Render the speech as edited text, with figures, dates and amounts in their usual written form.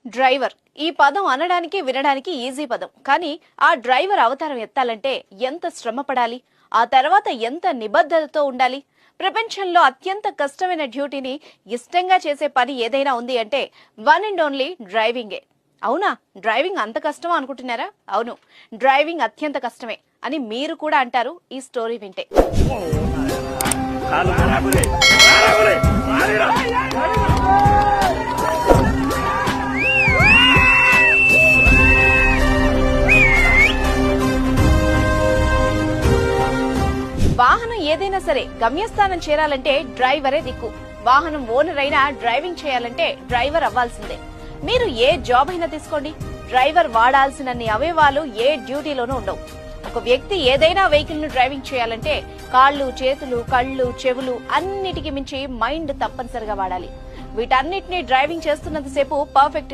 Driver ఈ పదం అనడానికి వినడానికి ఈజీ పదం, కానీ ఆ డ్రైవర్ అవతారం ఎత్తాలంటే ఎంత శ్రమ పడాలి, ఆ తర్వాత ఎంత నిబద్ధతతో ఉండాలి. ప్రపంచంలో అత్యంత కష్టమైన డ్యూటీని ఇష్టంగా చేసే పని ఏదైనా ఉంది అంటే వన్ అండ్ ఓన్లీ డ్రైవింగే. అవునా? డ్రైవింగ్ అంత కష్టమా అనుకుంటున్నారా? అవును, డ్రైవింగ్ అత్యంత కష్టమే అని మీరు కూడా అంటారు ఈ స్టోరీ వింటే. వాహనం ఏదైనా సరే గమ్యస్థానం చేరాలంటే డ్రైవరే దిక్కు. వాహనం ఓనర్ అయినా డ్రైవింగ్ చేయాలంటే డ్రైవర్ అవ్వాల్సిందే. మీరు ఏ జాబ్ అయినా తీసుకోండి, డ్రైవర్ వాడాల్సినన్ని అవయవాలు ఏ డ్యూటీలోనూ ఉండవు. ఒక వ్యక్తి ఏదైనా వెహికల్ ను డ్రైవింగ్ చేయాలంటే కాళ్ళు, చేతులు, కళ్ళు, చెవులు అన్నిటికీ మించి మైండ్ తప్పనిసరిగా వాడాలి. వీటన్నిటినీ డ్రైవింగ్ చేస్తున్నంతసేపు పర్ఫెక్ట్